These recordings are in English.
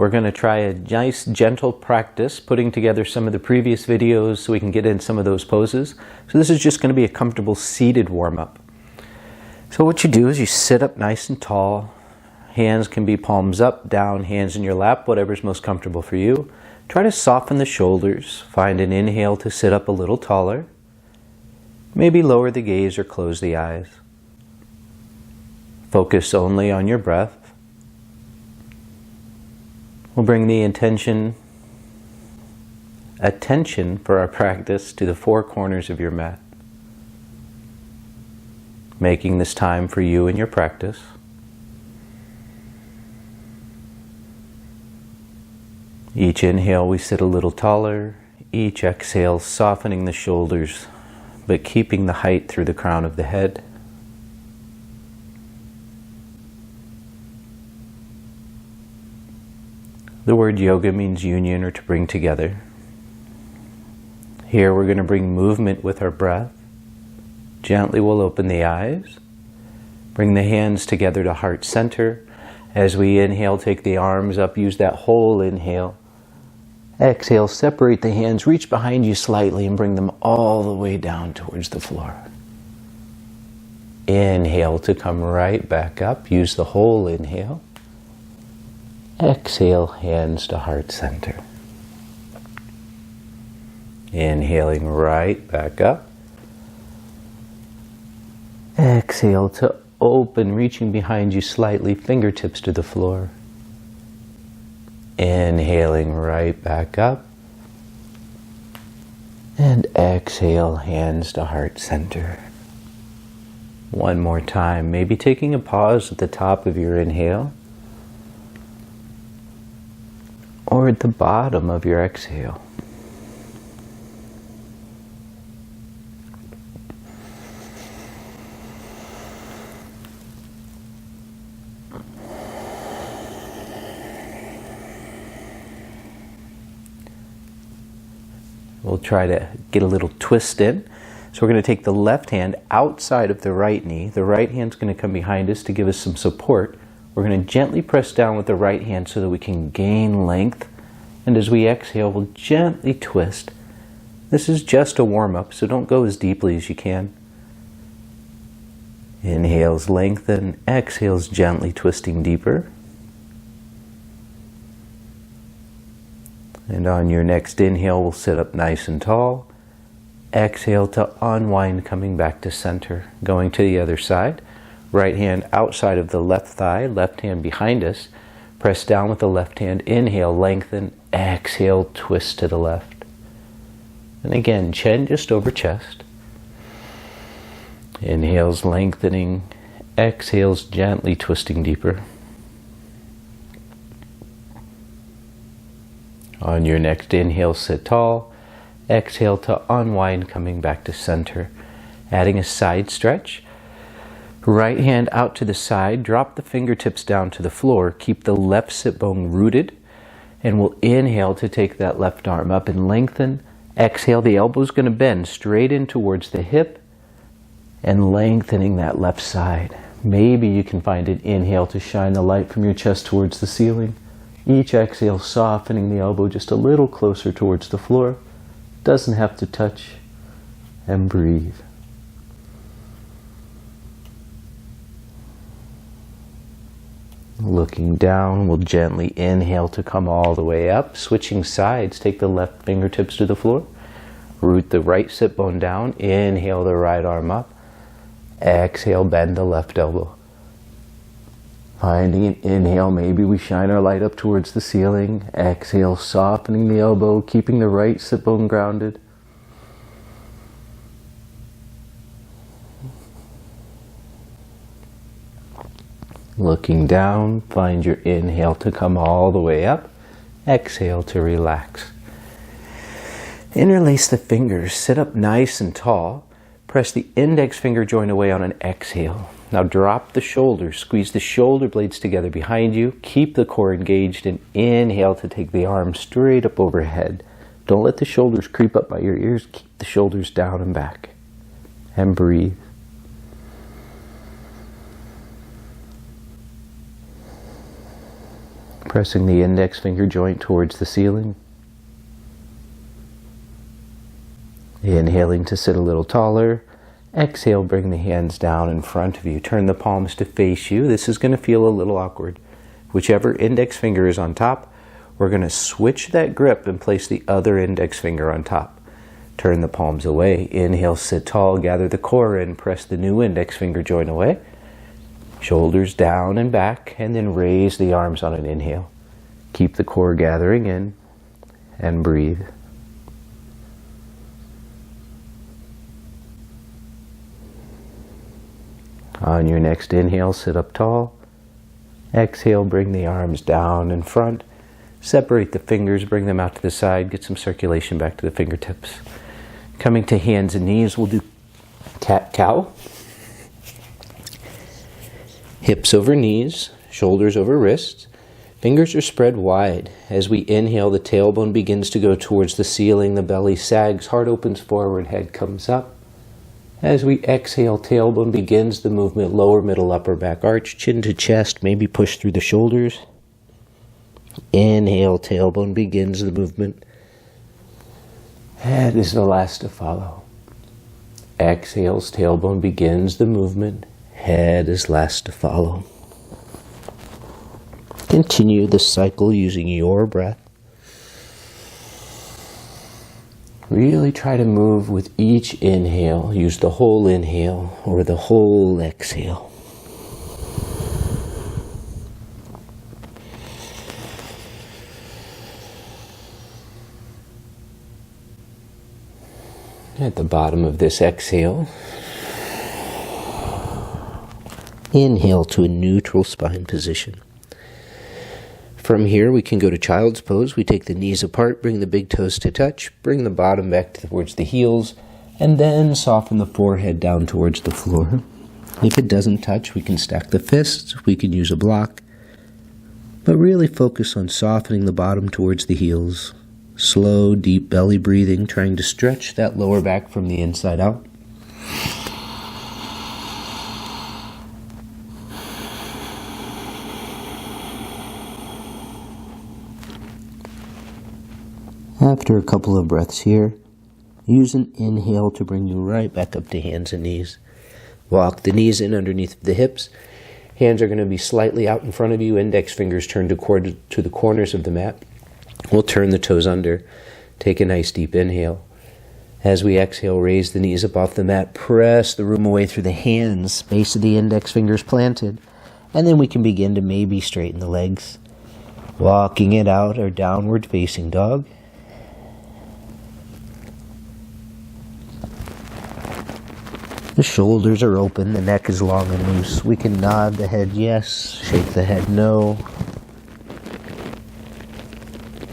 We're going to try a nice gentle practice putting together some of the previous videos so we can get in some of those poses. So this is just going to be a comfortable seated warm-up. So what you do is you sit up nice and tall. Hands can be palms up, down, hands in your lap, whatever's most comfortable for you. Try to soften the shoulders. Find an inhale to sit up a little taller. Maybe lower the gaze or close the eyes. Focus only on your breath. We'll bring the attention for our practice to the four corners of your mat. Making this time for you and your practice. Each inhale we sit a little taller. Each exhale softening the shoulders, but keeping the height through the crown of the head. The word yoga means union or to bring together. Here we're going to bring movement with our breath. Gently we'll open the eyes. Bring the hands together to heart center. As we inhale, take the arms up, use that whole inhale. Exhale, separate the hands, reach behind you slightly and bring them all the way down towards the floor. Inhale to come right back up, use the whole inhale. Exhale, hands to heart center. Inhaling right back up. Exhale to open, reaching behind you slightly, fingertips to the floor. Inhaling right back up. And exhale, hands to heart center. One more time, maybe taking a pause at the top of your inhale. Or at the bottom of your exhale. We'll try to get a little twist in. So we're going to take the left hand outside of the right knee. The right hand's going to come behind us to give us some support. We're going to gently press down with the right hand so that we can gain length. And as we exhale, we'll gently twist. This is just a warm-up, so don't go as deeply as you can. Inhales, lengthen. Exhales, gently twisting deeper. And on your next inhale, we'll sit up nice and tall. Exhale to unwind, coming back to center. Going to the other side. Right hand outside of the left thigh, left hand behind us. Press down with the left hand. Inhale, lengthen. Exhale, twist to the left. And again, chin just over chest. Inhales, lengthening. Exhales, gently twisting deeper. On your next inhale, sit tall. Exhale to unwind, coming back to center. Adding a side stretch. Right hand out to the side, drop the fingertips down to the floor, keep the left sit bone rooted, and we'll inhale to take that left arm up and lengthen. Exhale, the elbow's going to bend straight in towards the hip and lengthening that left side. Maybe you can find an inhale to shine the light from your chest towards the ceiling. Each exhale softening the elbow just a little closer towards the floor. Doesn't have to touch. And breathe. Looking down, we'll gently inhale to come all the way up. Switching sides, take the left fingertips to the floor. Root the right sit bone down. Inhale the right arm up. Exhale, bend the left elbow. Finding an inhale, maybe we shine our light up towards the ceiling. Exhale, softening the elbow, keeping the right sit bone grounded. Looking down, find your inhale to come all the way up. Exhale to relax. Interlace the fingers, sit up nice and tall. Press the index finger joint away on an exhale. Now drop the shoulders, squeeze the shoulder blades together behind you. Keep the core engaged and inhale to take the arms straight up overhead. Don't let the shoulders creep up by your ears. Keep the shoulders down and back. And breathe. Pressing the index finger joint towards the ceiling. Inhaling to sit a little taller. Exhale, bring the hands down in front of you. Turn the palms to face you. This is going to feel a little awkward. Whichever index finger is on top, we're going to switch that grip and place the other index finger on top. Turn the palms away. Inhale, sit tall, gather the core in, press the new index finger joint away. Shoulders down and back, and then raise the arms on an inhale. Keep the core gathering in, and breathe. On your next inhale, sit up tall. Exhale, bring the arms down in front. Separate the fingers, bring them out to the side, get some circulation back to the fingertips. Coming to hands and knees, we'll do cat-cow. Hips over knees, shoulders over wrists. Fingers are spread wide. As we inhale, the tailbone begins to go towards the ceiling, the belly sags, heart opens forward, head comes up. As we exhale, tailbone begins the movement, lower, middle, upper back arch, chin to chest, maybe push through the shoulders. Inhale, tailbone begins the movement. Head is the last to follow. Exhales, tailbone begins the movement. Head is last to follow. Continue the cycle using your breath. Really try to move with each inhale. Use the whole inhale or the whole exhale. At the bottom of this exhale, inhale to a neutral spine position. From here, we can go to child's pose. We take the knees apart, bring the big toes to touch, bring the bottom back towards the heels, and then soften the forehead down towards the floor. If it doesn't touch, we can stack the fists, we can use a block, but really focus on softening the bottom towards the heels. Slow, deep belly breathing, trying to stretch that lower back from the inside out. After a couple of breaths here, use an inhale to bring you right back up to hands and knees. Walk the knees in underneath the hips. Hands are going to be slightly out in front of you. Index fingers turn to the corners of the mat. We'll turn the toes under. Take a nice deep inhale. As we exhale, raise the knees up off the mat. Press the room away through the hands. Base of the index fingers planted. And then we can begin to maybe straighten the legs. Walking it out, our downward facing dog. The shoulders are open, the neck is long and loose. We can nod the head yes, shake the head no.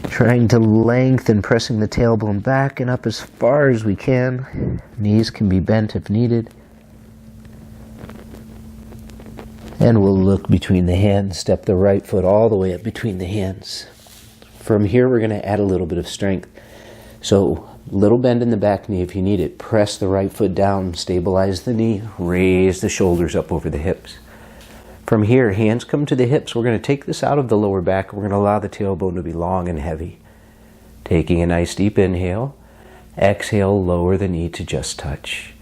Trying to lengthen, pressing the tailbone back and up as far as we can. Knees can be bent if needed. And we'll look between the hands, step the right foot all the way up between the hands. From here, we're going to add a little bit of strength. So, little bend in the back knee if you need it. Press the right foot down, stabilize the knee, raise the shoulders up over the hips. From here, hands come to the hips. We're going to take this out of the lower back. We're going to allow the tailbone to be long and heavy. Taking a nice deep inhale. Exhale, lower the knee to just touch.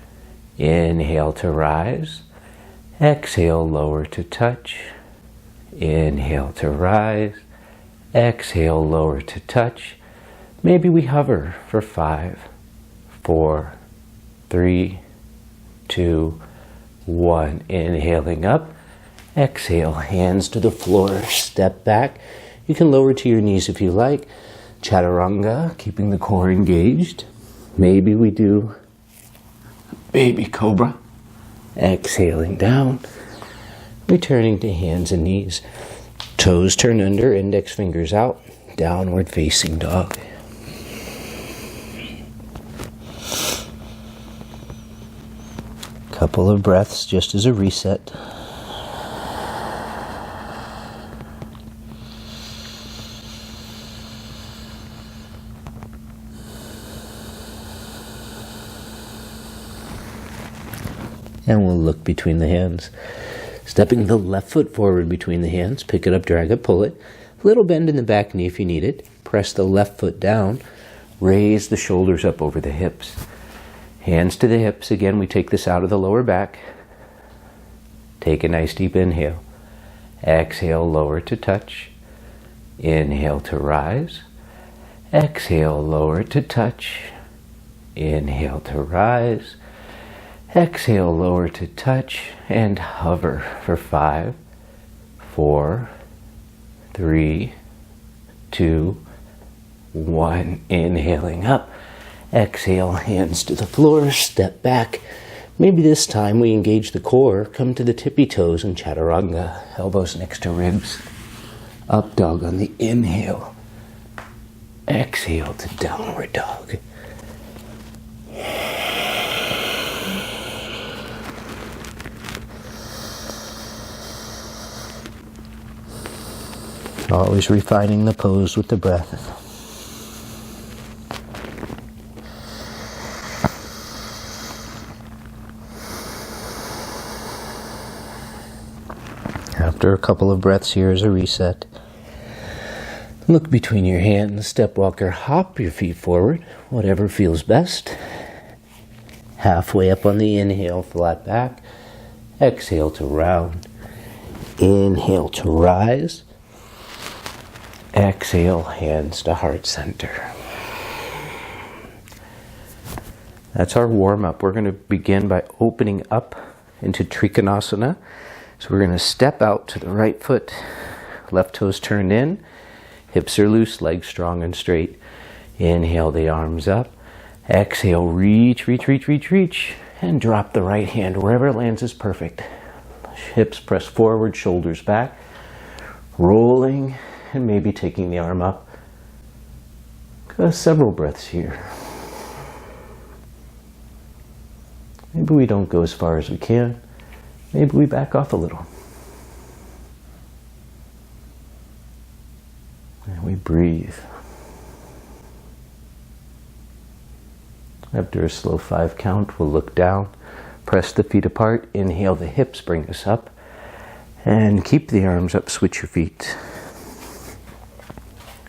Inhale to rise. Exhale, lower to touch. Inhale to rise. Exhale, lower to touch. Maybe we hover for 5, 4, 3, 2, 1. Inhaling up. Exhale, hands to the floor, step back. You can lower to your knees if you like. Chaturanga, keeping the core engaged. Maybe we do baby cobra. Exhaling down. Returning to hands and knees. Toes turn under, index fingers out. Downward facing dog. Couple of breaths just as a reset. And we'll look between the hands. Stepping the left foot forward between the hands, pick it up, drag it, pull it. Little bend in the back knee if you need it. Press the left foot down. Raise the shoulders up over the hips. Hands to the hips. Again, we take this out of the lower back. Take a nice deep inhale. Exhale, lower to touch. Inhale to rise. Exhale, lower to touch. Inhale to rise. Exhale, lower to touch. And hover for 5, 4, 3, 2, 1. Inhaling up. Exhale, hands to the floor, step back. Maybe this time we engage the core, come to the tippy toes in chaturanga, elbows next to ribs. Up dog on the inhale. Exhale to downward dog. Always refining the pose with the breath. After a couple of breaths here as a reset, look between your hands, step walker, hop your feet forward, whatever feels best. Halfway up on the inhale, flat back. Exhale to round. Inhale to rise. Exhale, hands to heart center. That's our warm-up. We're going to begin by opening up into Trikonasana. So we're going to step out to the right foot, left toes turned in, hips are loose, legs strong and straight. Inhale the arms up. Exhale, reach, reach, reach, reach, reach, and drop the right hand. Wherever it lands is perfect. Hips press forward, shoulders back, rolling, and maybe taking the arm up. Several breaths here. Maybe we don't go as far as we can. Maybe we back off a little. And we breathe. After a slow 5 count, we'll look down, press the feet apart, inhale the hips, bring us up, and keep the arms up, switch your feet.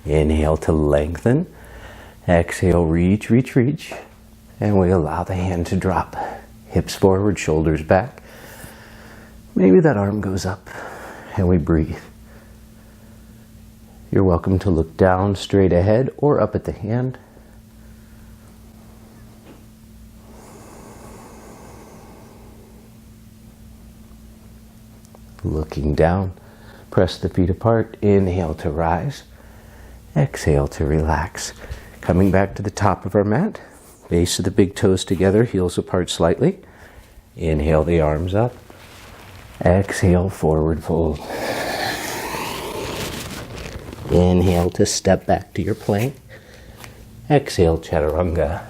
Inhale to lengthen. Exhale, reach, reach, reach. And we allow the hand to drop. Hips forward, shoulders back. Maybe that arm goes up and we breathe. You're welcome to look down, straight ahead, or up at the hand. Looking down, press the feet apart. Inhale to rise. Exhale to relax. Coming back to the top of our mat. Base of the big toes together, heels apart slightly. Inhale the arms up. Exhale, forward fold. Inhale to step back to your plank. Exhale, chaturanga.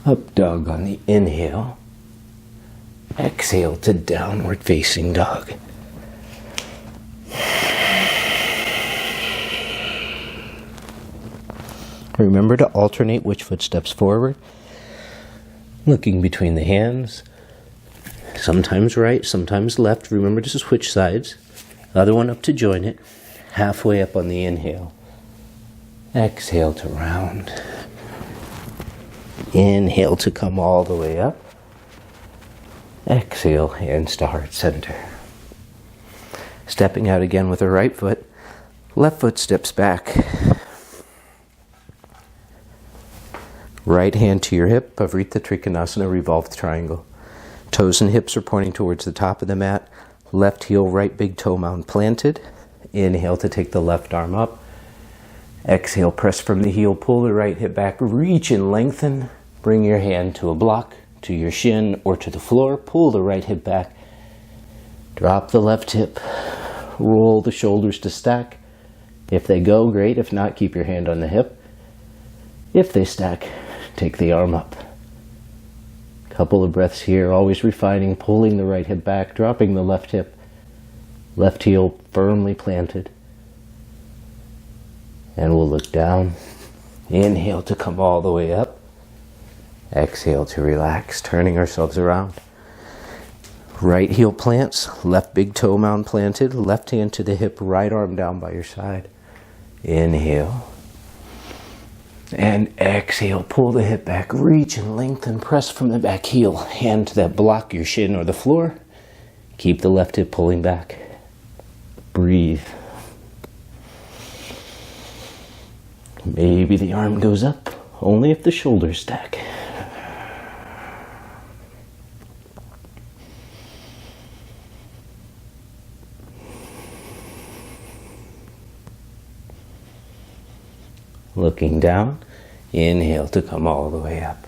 Up dog on the inhale. Exhale to downward facing dog. Remember to alternate which foot steps forward. Looking between the hands. Sometimes right, sometimes left. Remember to switch sides. Other one up to join it. Halfway up on the inhale. Exhale to round. Inhale to come all the way up. Exhale, hands to heart center. Stepping out again with the right foot. Left foot steps back. Right hand to your hip, Pavrita Trikonasana, revolved triangle. Toes and hips are pointing towards the top of the mat. Left heel, right big toe mound planted. Inhale to take the left arm up. Exhale, press from the heel, pull the right hip back, reach and lengthen. Bring your hand to a block, to your shin, or to the floor. Pull the right hip back. Drop the left hip. Roll the shoulders to stack. If they go, great. If not, keep your hand on the hip. If they stack, take the arm up. Couple of breaths here, always refining, pulling the right hip back, dropping the left hip. Left heel firmly planted. And we'll look down. Inhale to come all the way up. Exhale to relax, turning ourselves around. Right heel plants, left big toe mound planted, left hand to the hip, right arm down by your side. Inhale. And exhale, pull the hip back, reach and lengthen, press from the back heel, hand to that block your shin or the floor. Keep the left hip pulling back. Breathe. Maybe the arm goes up, only if the shoulders stack. Looking down, inhale to come all the way up.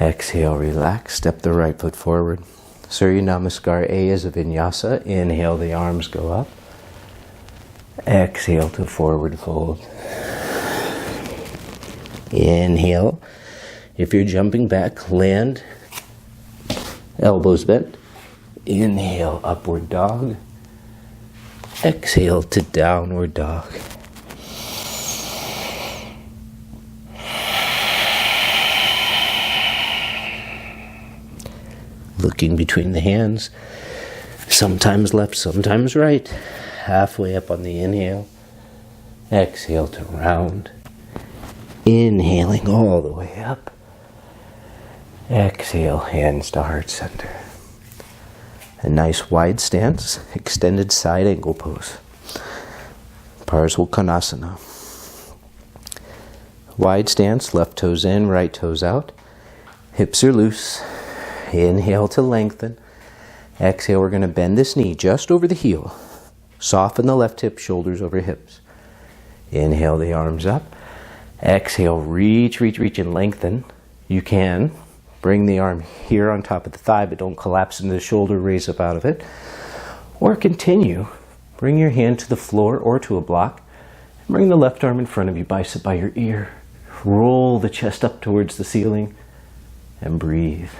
Exhale, relax, step the right foot forward. Surya Namaskar A is a vinyasa. Inhale, the arms go up. Exhale to forward fold. Inhale. If you're jumping back, land, elbows bent. Inhale, upward dog. Exhale to downward dog. Looking between the hands, sometimes left, sometimes right. Halfway up on the inhale. Exhale to round. Inhaling all the way up. Exhale, hands to heart center. A nice wide stance, extended side angle pose. Parsvakonasana. Wide stance, left toes in, right toes out. Hips are loose. Inhale to lengthen. Exhale, we're going to bend this knee just over the heel. Soften the left hip, shoulders over hips. Inhale the arms up. Exhale, reach, reach, reach, and lengthen. You can bring the arm here on top of the thigh, but don't collapse into the shoulder, raise up out of it. Or continue. Bring your hand to the floor or to a block. And bring the left arm in front of you, bicep by your ear. Roll the chest up towards the ceiling and breathe.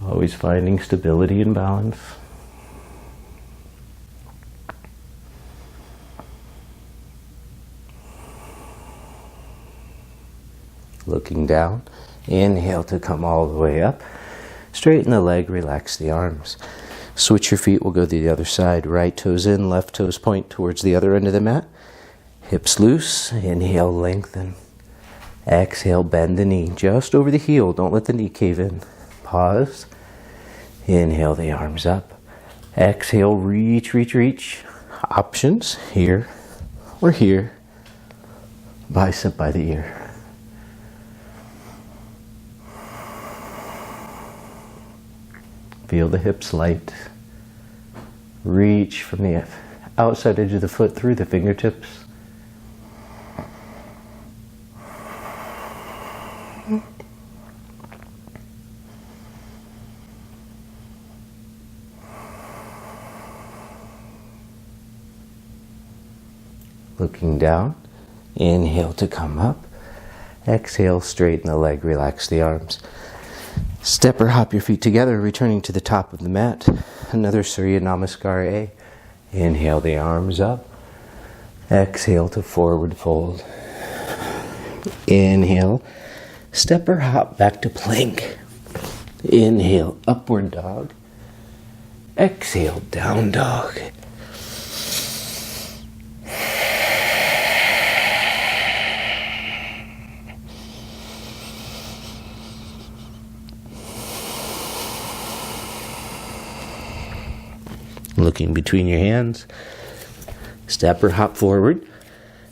Always finding stability and balance. Looking down, inhale to come all the way up. Straighten the leg, relax the arms. Switch your feet, we'll go to the other side. Right toes in, left toes point towards the other end of the mat. Hips loose, inhale, lengthen. Exhale, bend the knee just over the heel. Don't let the knee cave in. Pause. Inhale the arms up. Exhale, reach, reach, reach. Options here or here. Bicep by the ear. Feel the hips light. Reach from the outside edge of the foot through the fingertips. Looking down, inhale to come up. Exhale, straighten the leg, relax the arms. Step or hop your feet together, returning to the top of the mat. Another Surya Namaskar A. Inhale the arms up. Exhale to forward fold. Inhale, step or hop back to plank. Inhale, upward dog. Exhale, down dog. Looking between your hands. Step or hop forward.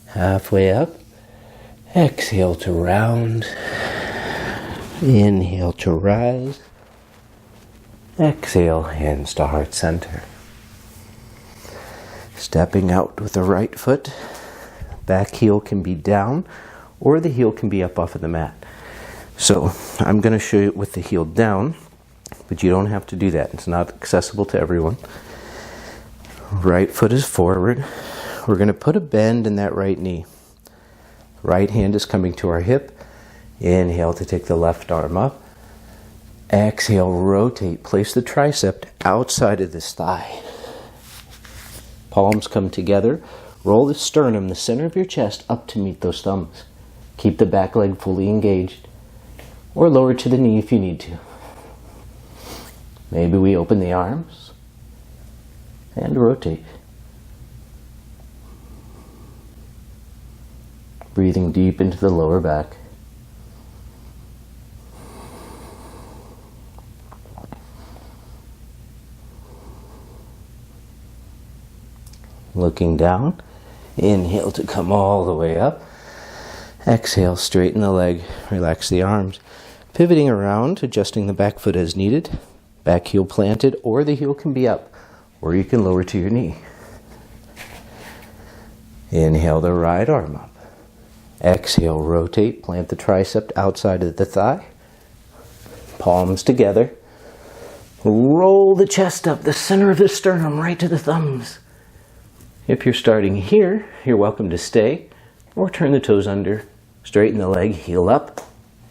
Halfway up. Exhale to round. Inhale to rise. Exhale, hands to heart center. Stepping out with the right foot. Back heel can be down or the heel can be up off of the mat. So I'm going to show you with the heel down, but you don't have to do that. It's not accessible to everyone. Right foot is forward. We're going to put a bend in that right knee. Right hand is coming to our hip. Inhale to take the left arm up. Exhale, rotate. Place the tricep outside of this thigh. Palms come together. Roll the sternum, the center of your chest, up to meet those thumbs. Keep the back leg fully engaged, or lower to the knee if you need to. Maybe we open the arms and rotate. Breathing deep into the lower back. Looking down, inhale to come all the way up. Exhale, straighten the leg, relax the arms. Pivoting around, adjusting the back foot as needed. Back heel planted, or the heel can be up, or you can lower to your knee. Inhale the right arm up. Exhale, rotate, plant the tricep outside of the thigh. Palms together. Roll the chest up, the center of the sternum, right to the thumbs. If you're starting here, you're welcome to stay, or turn the toes under, straighten the leg, heel up,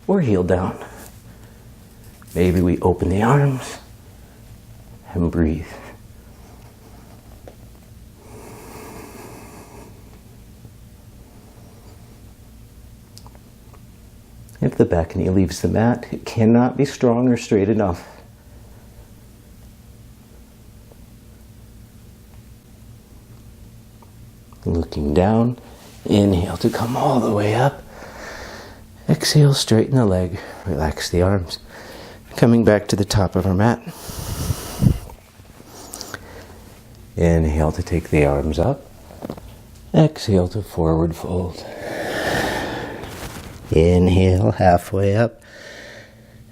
or heel down. Maybe we open the arms and breathe. If the back knee leaves the mat, it cannot be strong or straight enough. Looking down, inhale to come all the way up. Exhale, straighten the leg, relax the arms. Coming back to the top of our mat. Inhale to take the arms up. Exhale to forward fold. Inhale, halfway up.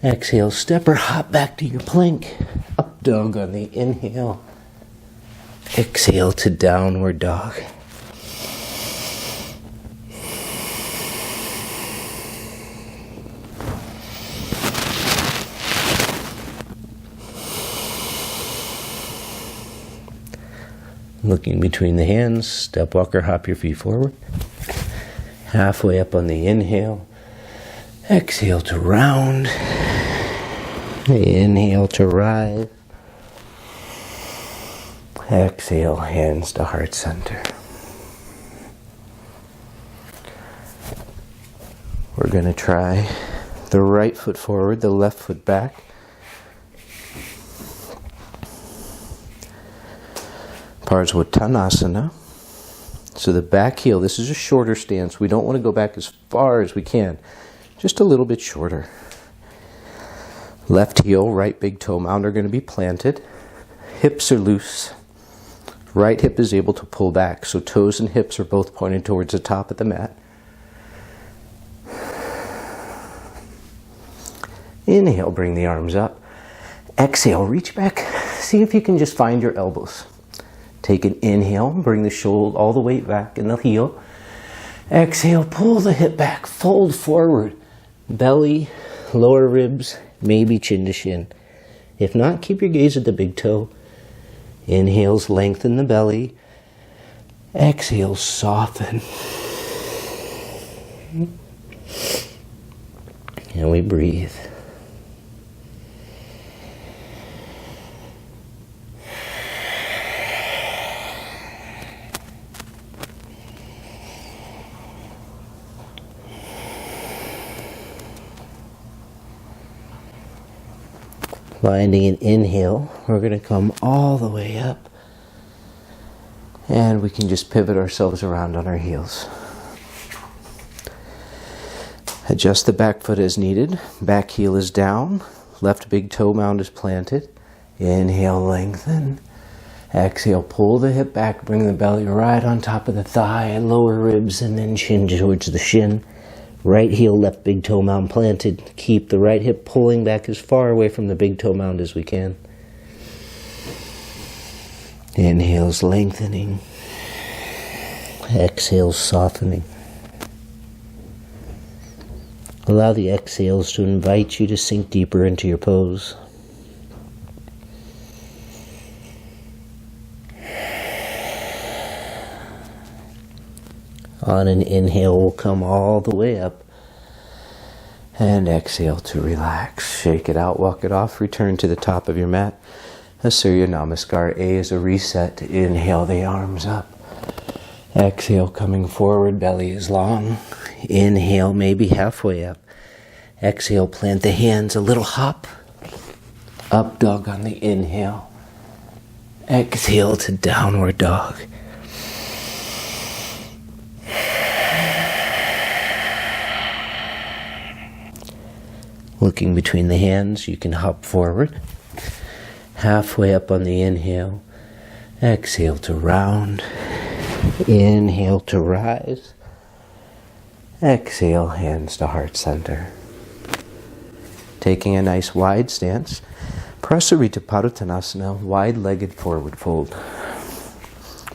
Exhale, step or hop back to your plank. Up dog on the inhale. Exhale to downward dog. Looking between the hands, step, walk, or hop your feet forward. Halfway up on the inhale. Exhale to round. Inhale to rise. Exhale, hands to heart center. We're going to try the right foot forward, the left foot back. Parsvottanasana. So the back heel, this is a shorter stance. We don't want to go back as far as we can. Just a little bit shorter. Left heel, right big toe mound are going to be planted. Hips are loose. Right hip is able to pull back. So toes and hips are both pointed towards the top of the mat. Inhale, bring the arms up. Exhale, reach back. See if you can just find your elbows. Take an inhale, bring the shoulder, all the weight back in the heel. Exhale, pull the hip back, fold forward. Belly, lower ribs, maybe chin to shin. If not, keep your gaze at the big toe. Inhales, lengthen the belly. Exhales, soften. And we breathe. Finding an inhale, we're going to come all the way up. And we can just pivot ourselves around on our heels. Adjust the back foot as needed. Back heel is down. Left big toe mound is planted. Inhale, lengthen. Exhale, pull the hip back. Bring the belly right on top of the thigh and lower ribs, and then chin towards the shin. Right heel, left big toe mound planted. Keep the right hip pulling back as far away from the big toe mound as we can. Inhales, lengthening. Exhales, softening. Allow the exhales to invite you to sink deeper into your pose. On an inhale, we'll come all the way up. And exhale to relax. Shake it out, walk it off, return to the top of your mat. A Surya Namaskar. A is a reset. Inhale the arms up. Exhale, coming forward, belly is long. Inhale, maybe halfway up. Exhale, plant the hands, a little hop. Up dog on the inhale. Exhale to downward dog. Looking between the hands, you can hop forward. Halfway up on the inhale. Exhale to round. Inhale to rise. Exhale, hands to heart center. Taking a nice wide stance. Prasarita Padottanasana, wide-legged forward fold.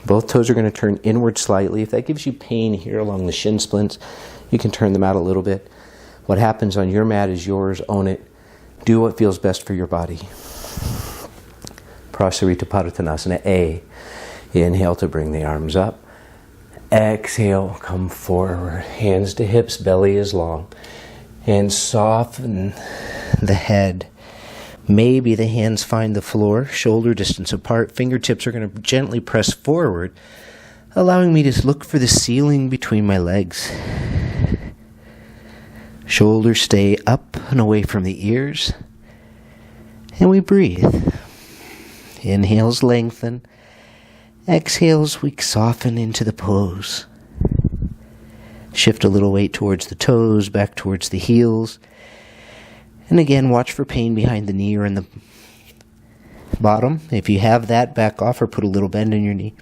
Both toes are going to turn inward slightly. If that gives you pain here along the shin splints, you can turn them out a little bit. What happens on your mat is yours. Own it. Do what feels best for your body. Prasarita Padottanasana A. Inhale to bring the arms up. Exhale, come forward. Hands to hips, belly is long. And soften the head. Maybe the hands find the floor, shoulder distance apart. Fingertips are going to gently press forward, allowing me to look for the ceiling between my legs. Shoulders stay up and away from the ears. And we breathe. Inhales lengthen. Exhales, we soften into the pose. Shift a little weight towards the toes, back towards the heels. And again, watch for pain behind the knee or in the bottom. If you have that, back off or put a little bend in your knee.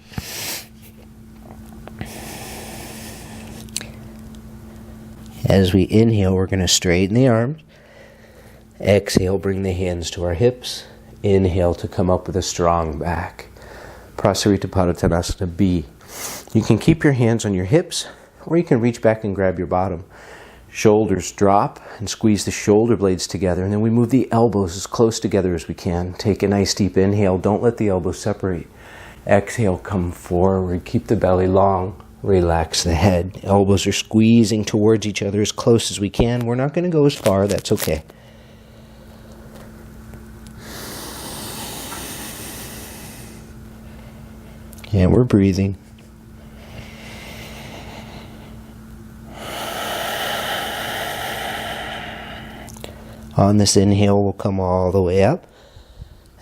As we inhale, we're going to straighten the arms. Exhale, bring the hands to our hips. Inhale to come up with a strong back. Prasarita Padottanasana B. You can keep your hands on your hips, or you can reach back and grab your bottom. Shoulders drop and squeeze the shoulder blades together, and then we move the elbows as close together as we can. Take a nice deep inhale. Don't let the elbows separate. Exhale, come forward. Keep the belly long. Relax the head. Elbows are squeezing towards each other as close as we can. We're not going to go as far. That's okay. And we're breathing. On this inhale, we'll come all the way up.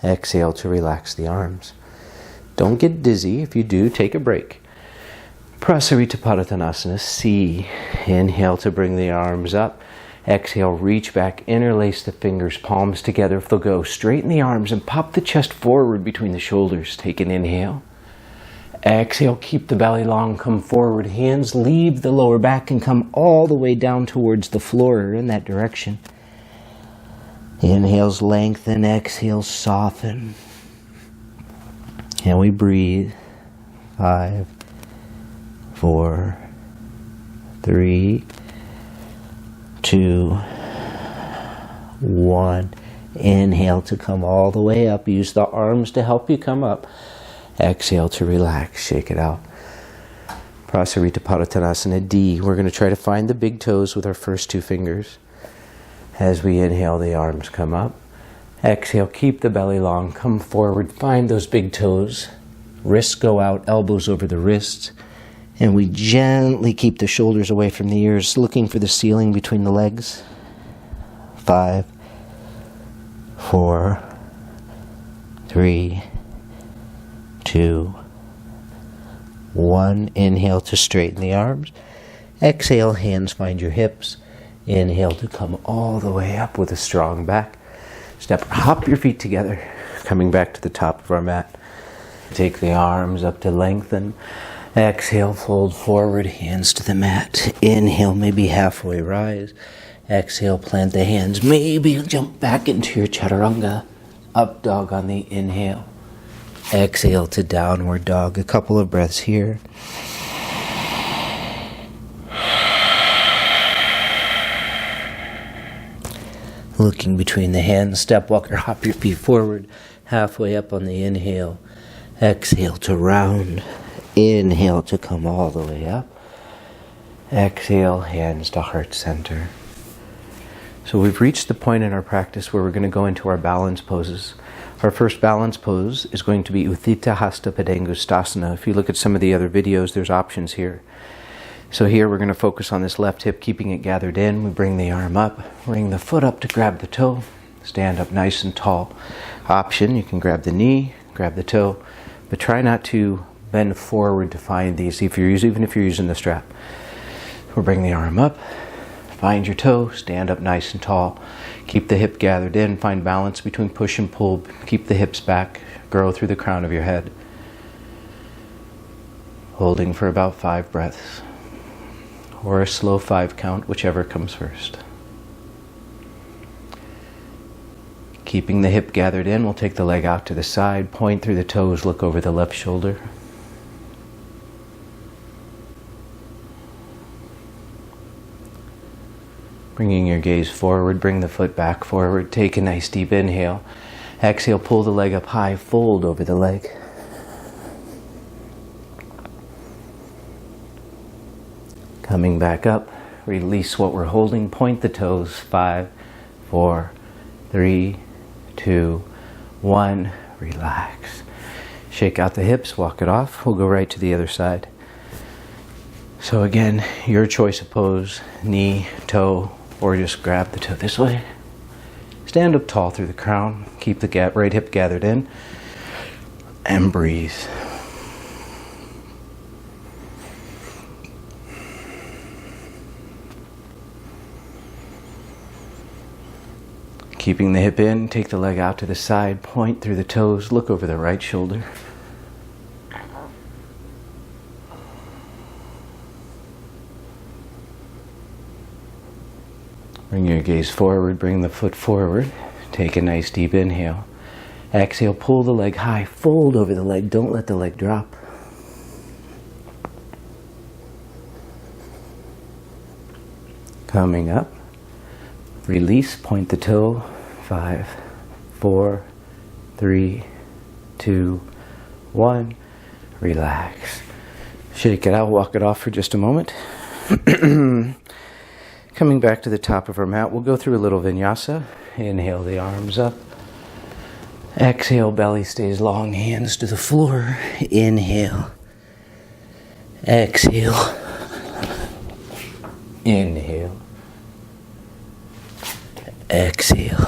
Exhale to relax the arms. Don't get dizzy. If you do, take a break. Prasarita Padottanasana C. Inhale to bring the arms up. Exhale, reach back, interlace the fingers, palms together if they'll go. Straighten the arms and pop the chest forward between the shoulders. Take an inhale. Exhale, keep the belly long, come forward. Hands leave the lower back and come all the way down towards the floor in that direction. Inhales lengthen, exhales soften. And we breathe. 5, 4, 3, 2, 1. Inhale to come all the way up. Use the arms to help you come up. Exhale to relax. Shake it out. Prasarita Padottanasana D. We're going to try to find the big toes with our first two fingers. As we inhale, the arms come up. Exhale, keep the belly long. Come forward. Find those big toes. Wrists go out, elbows over the wrists. And we gently keep the shoulders away from the ears, looking for the ceiling between the legs. 5, 4, 3, 2, 1. Inhale to straighten the arms. Exhale, hands find your hips. Inhale to come all the way up with a strong back. Hop your feet together, coming back to the top of our mat. Take the arms up to lengthen. Exhale, fold forward, hands to the mat. Inhale, maybe halfway rise. Exhale, plant the hands. Maybe jump back into your chaturanga. Up dog on the inhale. Exhale to downward dog. A couple of breaths here. Looking between the hands, step walker, hop your feet forward, halfway up on the inhale. Exhale to round. Inhale to come all the way up. Exhale, hands to heart center. So we've reached the point in our practice where we're going to go into our balance poses. Our first balance pose is going to be Utthita Hasta Padangusthasana. If you look at some of the other videos, there's options here. So here we're going to focus on this left hip, keeping it gathered in. We bring the arm up, bring the foot up to grab the toe, stand up nice and tall. Option, you can grab the knee, grab the toe, but try not to bend forward to find these, even if you're using the strap. We'll bring the arm up, find your toe, stand up nice and tall. Keep the hip gathered in, find balance between push and pull. Keep the hips back, grow through the crown of your head. Holding for about 5 breaths, or a slow 5 count, whichever comes first. Keeping the hip gathered in, we'll take the leg out to the side, point through the toes, look over the left shoulder. Bringing your gaze forward, bring the foot back forward, take a nice deep inhale. Exhale, pull the leg up high, fold over the leg. Coming back up, release what we're holding, point the toes, 5, 4, 3, 2, 1, relax. Shake out the hips, walk it off. We'll go right to the other side. So again, your choice of pose, knee, toe, or just grab the toe this way. Stand up tall through the crown. Keep the right hip gathered in. And breathe. Keeping the hip in, take the leg out to the side, point through the toes, look over the right shoulder. Bring your gaze forward, bring the foot forward. Take a nice deep inhale. Exhale, pull the leg high, fold over the leg, don't let the leg drop. Coming up, release, point the toe, 5, 4, 3, 2, 1, relax. Shake it out, walk it off for just a moment. Coming back to the top of our mat, we'll go through a little vinyasa. Inhale the arms up. Exhale, belly stays long, hands to the floor. Inhale. Exhale. Inhale. Exhale.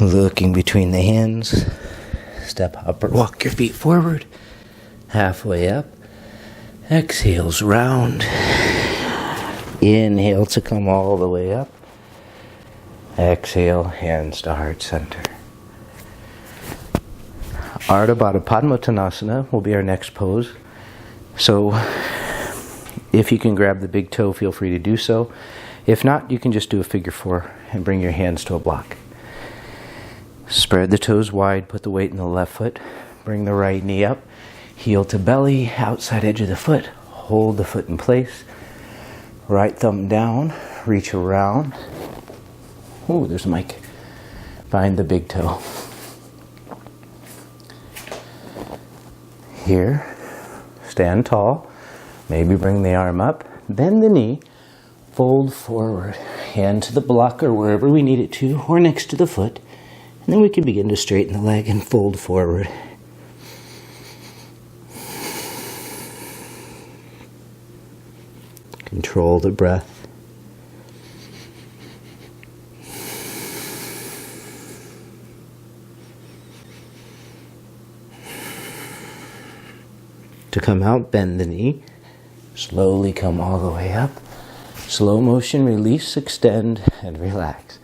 Looking between the hands. Step up or walk your feet forward. Halfway up. Exhales round. Inhale to come all the way up. Exhale, hands to heart center. Ardha Baddha Padmottanasana will be our next pose. So, if you can grab the big toe, feel free to do so. If not, you can just do a figure 4 and bring your hands to a block. Spread the toes wide, put the weight in the left foot. Bring the right knee up. Heel to belly, outside edge of the foot. Hold the foot in place. Right thumb down, reach around. Ooh, there's a mic. Find the big toe. Here, stand tall. Maybe bring the arm up. Bend the knee. Fold forward. Hand to the block or wherever we need it to, or next to the foot. And then we can begin to straighten the leg and fold forward. Control the breath. To come out, bend the knee. Slowly come all the way up. Slow motion, release, extend, and relax.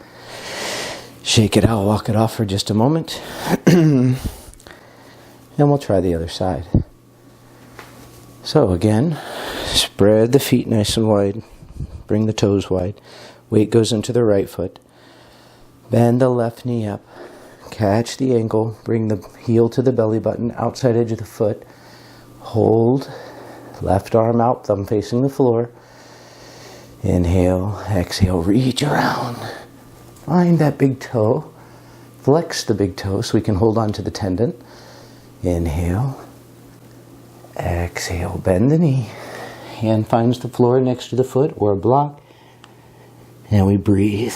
Shake it out, walk it off for just a moment. And we'll try the other side. So again, spread the feet nice and wide. Bring the toes wide. Weight goes into the right foot. Bend the left knee up. Catch the ankle. Bring the heel to the belly button, outside edge of the foot. Hold. Left arm out, thumb facing the floor. Inhale, exhale, reach around. Find that big toe. Flex the big toe so we can hold on to the tendon. Inhale. Exhale, bend the knee. Hand finds the floor next to the foot or a block. And we breathe.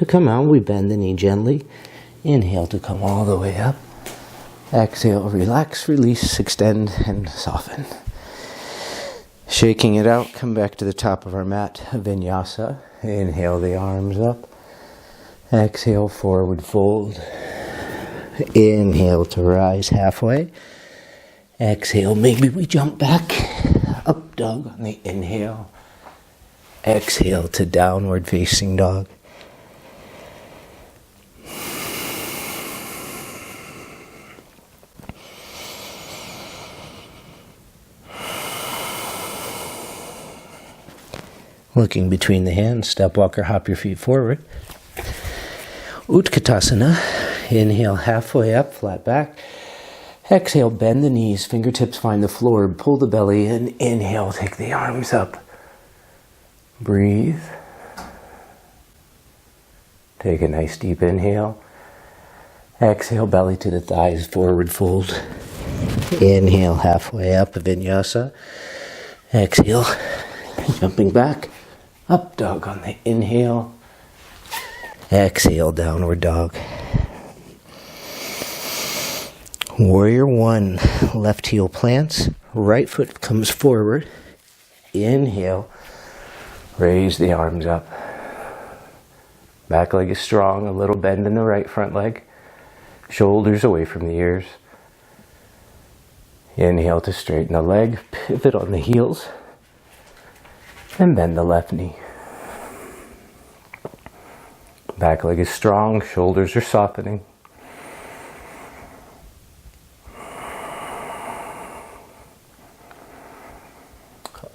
To come out, we bend the knee gently. Inhale to come all the way up. Exhale, relax, release, extend, and soften. Shaking it out, come back to the top of our mat, vinyasa. Inhale the arms up. Exhale, forward fold. Inhale to rise halfway. Exhale, maybe we jump back. Up dog on the inhale. Exhale to downward facing dog. Looking between the hands, step, walk, or hop your feet forward. Utkatasana. Inhale halfway up, flat back. Exhale, bend the knees, fingertips find the floor, pull the belly in. Inhale, take the arms up. Breathe. Take a nice deep inhale. Exhale, belly to the thighs, forward fold. Inhale, halfway up, vinyasa. Exhale, jumping back. Up dog on the inhale. Exhale, downward dog. Warrior one, left heel plants, right foot comes forward. Inhale, raise the arms up. Back leg is strong, a little bend in the right front leg. Shoulders away from the ears. Inhale to straighten the leg, pivot on the heels, and bend the left knee. Back leg is strong, shoulders are softening.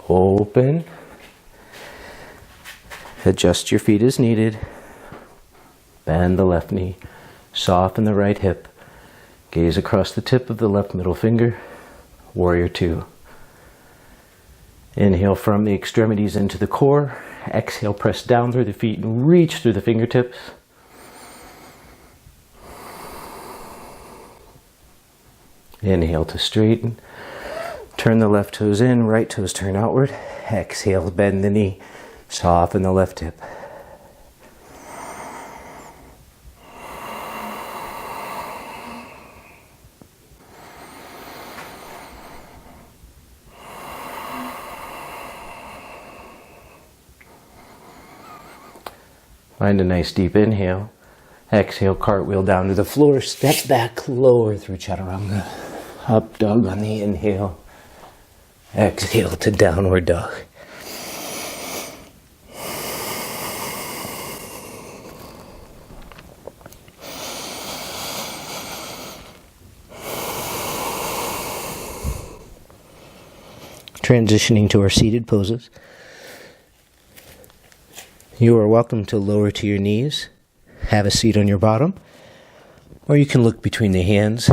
Open. Adjust your feet as needed. Bend the left knee. Soften the right hip. Gaze across the tip of the left middle finger. Warrior two. Inhale from the extremities into the core. Exhale, press down through the feet and reach through the fingertips. Inhale to straighten. Turn the left toes in, right toes turn outward. Exhale, bend the knee. Soften the left hip. Find a nice deep inhale. Exhale, cartwheel down to the floor. Step back, lower through chaturanga. Up dog on the inhale. Exhale to downward dog. Transitioning to our seated poses. You are welcome to lower to your knees, have a seat on your bottom, or you can look between the hands,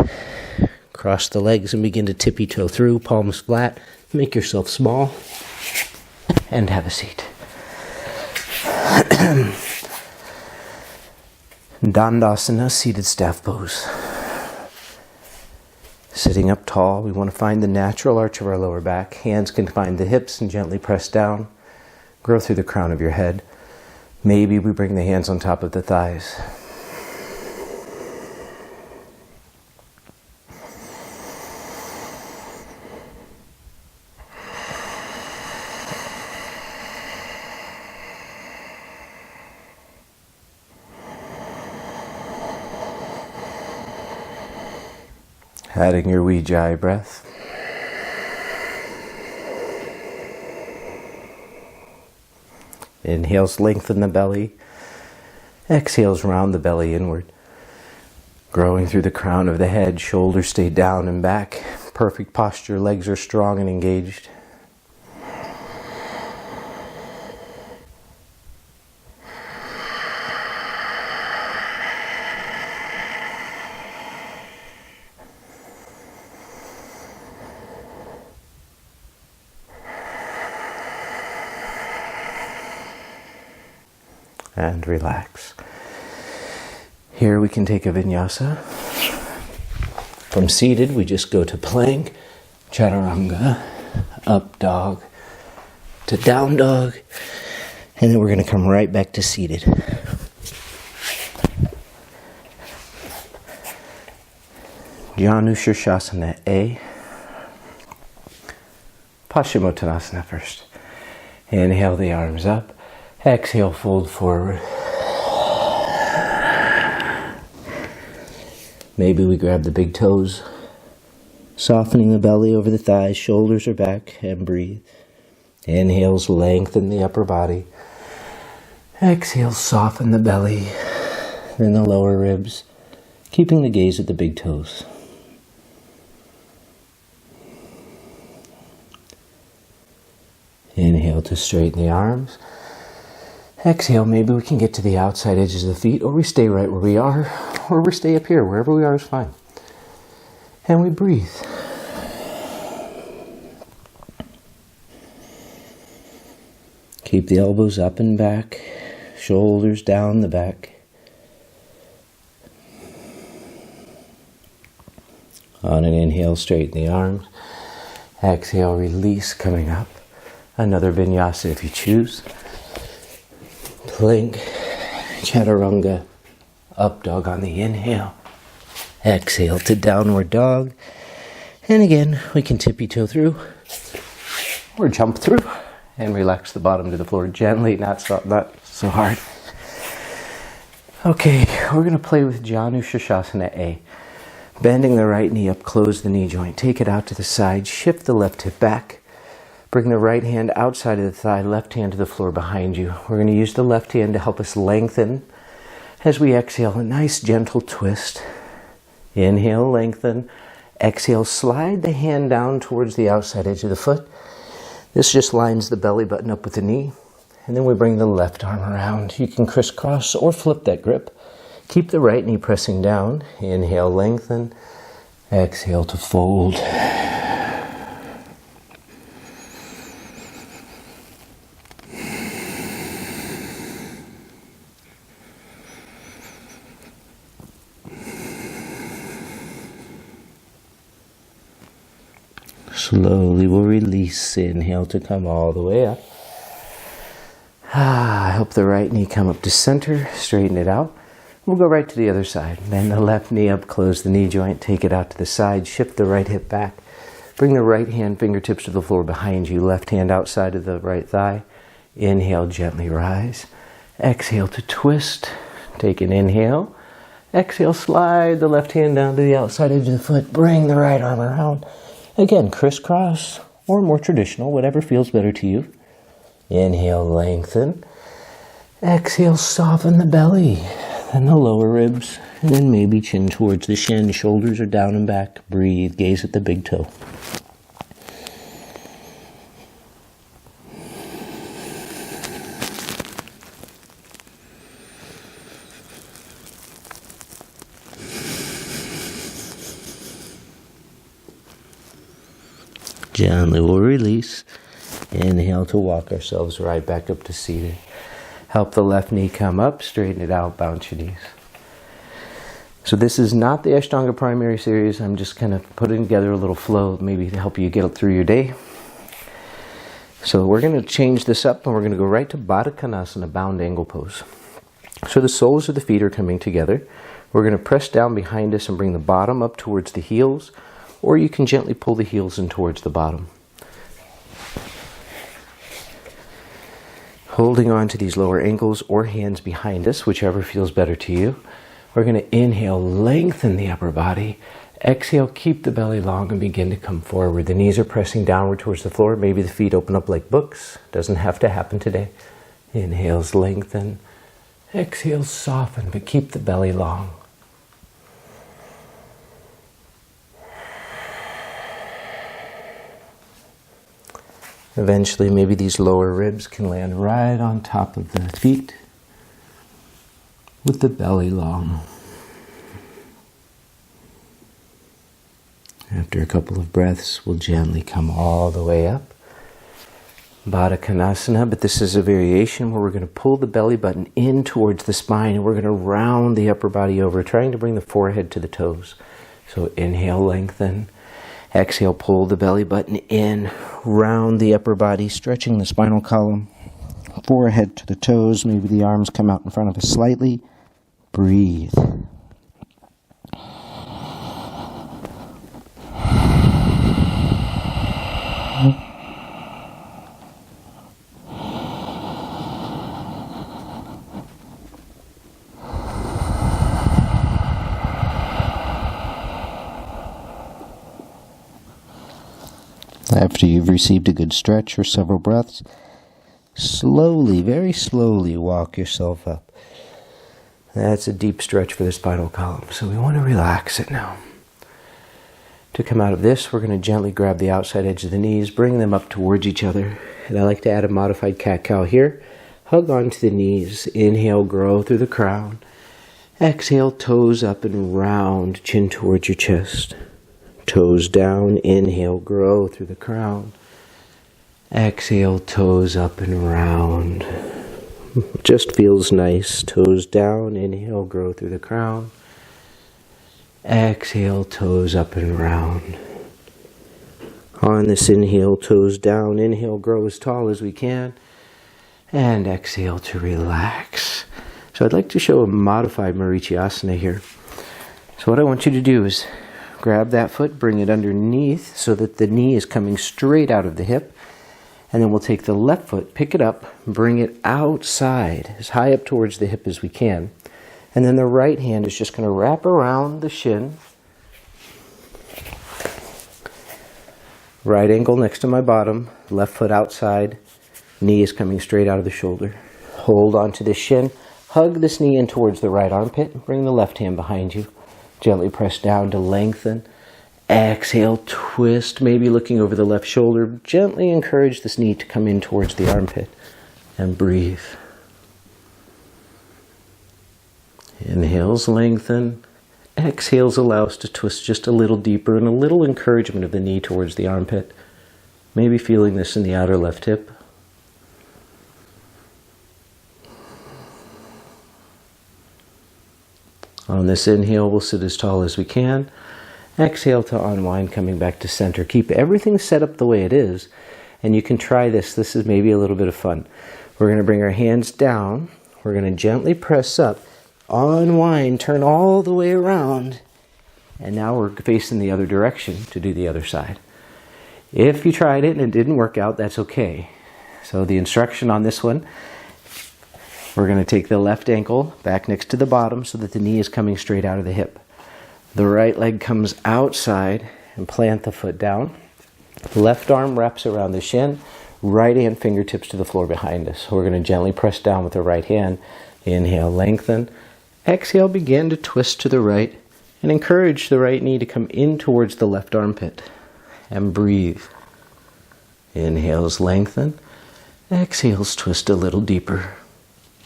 cross the legs and begin to tippy-toe through, palms flat, make yourself small, and have a seat. Dandasana, seated staff pose. Sitting up tall, we want to find the natural arch of our lower back. Hands can find the hips and gently press down. Grow through the crown of your head. Maybe we bring the hands on top of the thighs. Adding your Ujjayi breath. Inhales, lengthen the belly. Exhales, round the belly inward. Growing through the crown of the head, shoulders stay down and back. Perfect posture, legs are strong and engaged. And relax. Here we can take a vinyasa. From seated, we just go to plank, chaturanga, up dog, to down dog, and then we're going to come right back to seated. Janushirshasana A. Paschimottanasana first. Inhale the arms up. Exhale, fold forward. Maybe we grab the big toes, softening the belly over the thighs, shoulders are back, and breathe. Inhales, lengthen the upper body. Exhale, soften the belly, then the lower ribs, keeping the gaze at the big toes. Inhale to straighten the arms. Exhale, maybe we can get to the outside edges of the feet, or we stay right where we are, or we stay up here. Wherever we are is fine. And we breathe. Keep the elbows up and back, shoulders down the back. On an inhale, straighten the arms. Exhale, release, coming up. Another vinyasa if you choose. Plank, chaturanga, up dog on the inhale. Exhale to downward dog. And again, we can tippy toe through or jump through and relax the bottom to the floor gently, not so hard. Okay, we're going to play with Janushirshasana A. Bending the right knee up, close the knee joint. Take it out to the side, shift the left hip back. Bring the right hand outside of the thigh, left hand to the floor behind you. We're going to use the left hand to help us lengthen. As we exhale, a nice gentle twist. Inhale, lengthen. Exhale, slide the hand down towards the outside edge of the foot. This just lines the belly button up with the knee. And then we bring the left arm around. You can crisscross or flip that grip. Keep the right knee pressing down. Inhale, lengthen. Exhale to fold. Slowly we'll release. Inhale to come all the way up. Help the right knee come up to center. Straighten it out. We'll go right to the other side. Bend the left knee up. Close the knee joint. Take it out to the side. Shift the right hip back. Bring the right hand fingertips to the floor behind you. Left hand outside of the right thigh. Inhale, gently rise. Exhale to twist. Take an inhale. Exhale, slide the left hand down to the outside edge of the foot. Bring the right arm around. Again, crisscross or more traditional, whatever feels better to you. Inhale, lengthen. Exhale, soften the belly and the lower ribs. And then maybe chin towards the shin, shoulders are down and back. Breathe, gaze at the big toe. Gently we'll release. Inhale to walk ourselves right back up to seated. Help the left knee come up, straighten it out, bounce your knees. So this is not the Ashtanga primary series. I'm just kind of putting together a little flow, maybe to help you get through your day. So we're going to change this up and we're going to go right to Baddha Konasana, bound angle pose. So the soles of the feet are coming together. We're going to press down behind us and bring the bottom up towards the heels, or you can gently pull the heels in towards the bottom. Holding on to these lower ankles or hands behind us, whichever feels better to you. We're going to inhale, lengthen the upper body. Exhale, keep the belly long and begin to come forward. The knees are pressing downward towards the floor. Maybe the feet open up like books. Doesn't have to happen today. Inhales, lengthen. Exhale, soften, but keep the belly long. Eventually, maybe these lower ribs can land right on top of the feet with the belly long. After a couple of breaths, we'll gently come all the way up. Baddha Konasana, but this is a variation where we're going to pull the belly button in towards the spine and we're going to round the upper body over, trying to bring the forehead to the toes. So inhale, lengthen. Exhale, pull the belly button in, round the upper body, stretching the spinal column, forehead to the toes. Maybe the arms come out in front of us slightly. Breathe. After you've received a good stretch or several breaths, slowly, very slowly walk yourself up. That's a deep stretch for the spinal column, so we want to relax it now. To come out of this, we're going to gently grab the outside edge of the knees, bring them up towards each other. And I like to add a modified cat-cow here. Hug onto the knees. Inhale, grow through the crown. Exhale, toes up and round, chin towards your chest. Toes down, inhale, grow through the crown. Exhale, toes up and round. Just feels nice. Toes down, inhale, grow through the crown. Exhale, toes up and round. On this inhale, toes down. Inhale, grow as tall as we can. And exhale to relax. So I'd like to show a modified Marichyasana here. So what I want you to do is grab that foot, bring it underneath so that the knee is coming straight out of the hip. And then we'll take the left foot, pick it up, bring it outside, as high up towards the hip as we can. And then the right hand is just going to wrap around the shin. Right ankle next to my bottom, left foot outside, knee is coming straight out of the shoulder. Hold onto the shin, hug this knee in towards the right armpit, bring the left hand behind you. Gently press down to lengthen. Exhale, twist, maybe looking over the left shoulder. Gently encourage this knee to come in towards the armpit and breathe. Inhales, lengthen. Exhales, allow us to twist just a little deeper and a little encouragement of the knee towards the armpit. Maybe feeling this in the outer left hip. On this inhale, we'll sit as tall as we can. Exhale to unwind, coming back to center. Keep everything set up the way it is, and you can try this. This is maybe a little bit of fun. We're going to bring our hands down. We're going to gently press up. Unwind, turn all the way around, and now we're facing the other direction to do the other side. If you tried it and it didn't work out, that's okay. So the instruction on this one, we're going to take the left ankle back next to the bottom so that the knee is coming straight out of the hip. The right leg comes outside and plant the foot down. Left arm wraps around the shin, right hand fingertips to the floor behind us. So we're going to gently press down with the right hand. Inhale, lengthen. Exhale, begin to twist to the right and encourage the right knee to come in towards the left armpit and breathe. Inhales, lengthen. Exhales, twist a little deeper.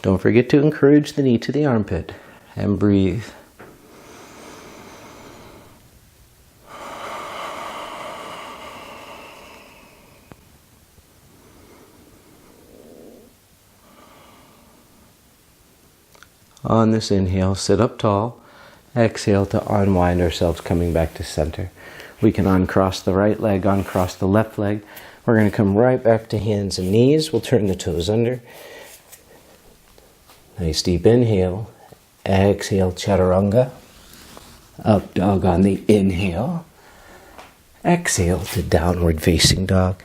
Don't forget to encourage the knee to the armpit and breathe. On this inhale, sit up tall. Exhale to unwind ourselves, coming back to center. We can uncross the right leg, uncross the left leg. We're going to come right back to hands and knees. We'll turn the toes under. Nice deep inhale. Exhale, chaturanga. Up dog on the inhale. Exhale to downward facing dog.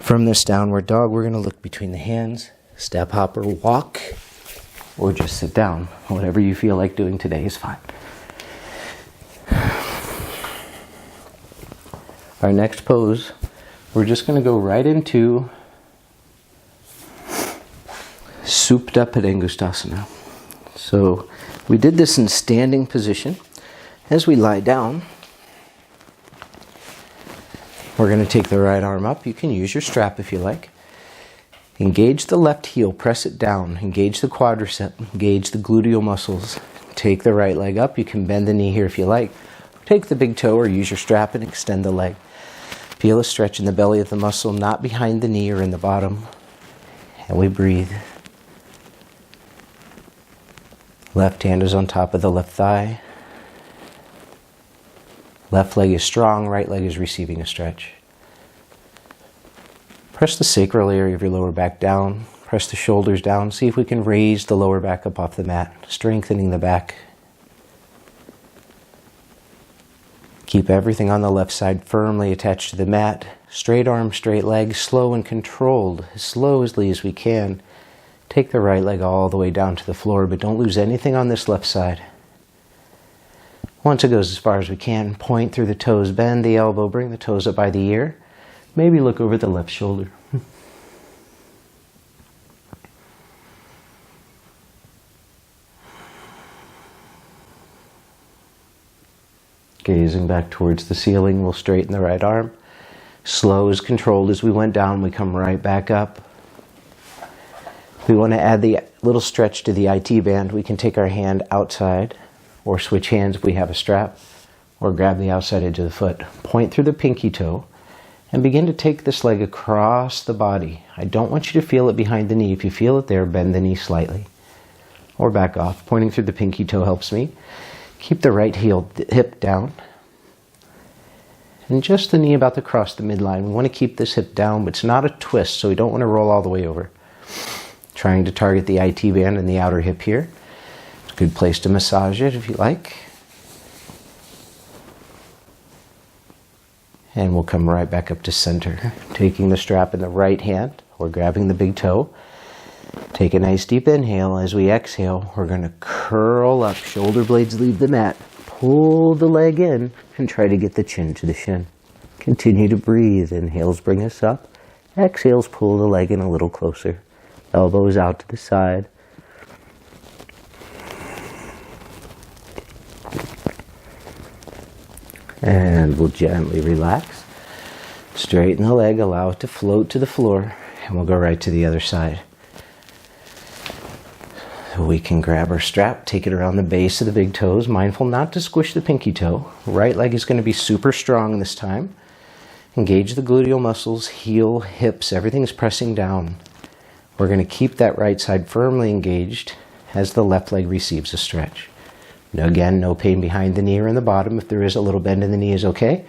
From this downward dog, we're going to look between the hands. Step, hop, or walk. Or just sit down. Whatever you feel like doing today is fine. Our next pose, we're just going to go right into Supta Padangusthasana. So we did this in standing position. As we lie down, we're going to take the right arm up. You can use your strap if you like. Engage the left heel, press it down. Engage the quadricep, engage the gluteal muscles. Take the right leg up. You can bend the knee here if you like. Take the big toe or use your strap and extend the leg. Feel a stretch in the belly of the muscle, not behind the knee or in the bottom. And we breathe. Left hand is on top of the left thigh. Left leg is strong, right leg is receiving a stretch. Press the sacral area of your lower back down. Press the shoulders down. See if we can raise the lower back up off the mat, strengthening the back. Keep everything on the left side firmly attached to the mat. Straight arm, straight leg, slow and controlled, as slowly as we can. Take the right leg all the way down to the floor, but don't lose anything on this left side. Once it goes as far as we can, point through the toes, bend the elbow, bring the toes up by the ear. Maybe look over the left shoulder. Gazing back towards the ceiling, we'll straighten the right arm. Slow as controlled. As we went down, we come right back up. We want to add the little stretch to the IT band. We can take our hand outside or switch hands if we have a strap, or grab the outside edge of the foot. Point through the pinky toe and begin to take this leg across the body. I don't want you to feel it behind the knee. If you feel it there, bend the knee slightly or back off. Pointing through the pinky toe helps me. Keep the right hip down. And just the knee about to cross the midline. We want to keep this hip down, but it's not a twist, so we don't want to roll all the way over. Trying to target the IT band and the outer hip here. It's a good place to massage it if you like. And we'll come right back up to center. Taking the strap in the right hand, or grabbing the big toe. Take a nice deep inhale. As we exhale, we're going to curl up. Shoulder blades leave the mat. Pull the leg in and try to get the chin to the shin. Continue to breathe. Inhales bring us up. Exhales pull the leg in a little closer. Elbows out to the side. And we'll gently relax. Straighten the leg, allow it to float to the floor, and we'll go right to the other side. So we can grab our strap, take it around the base of the big toes, mindful not to squish the pinky toe. Right leg is going to be super strong this time. Engage the gluteal muscles, heel, hips, everything's pressing down. We're going to keep that right side firmly engaged as the left leg receives a stretch. Now again, no pain behind the knee or in the bottom. If there is a little bend in the knee is okay.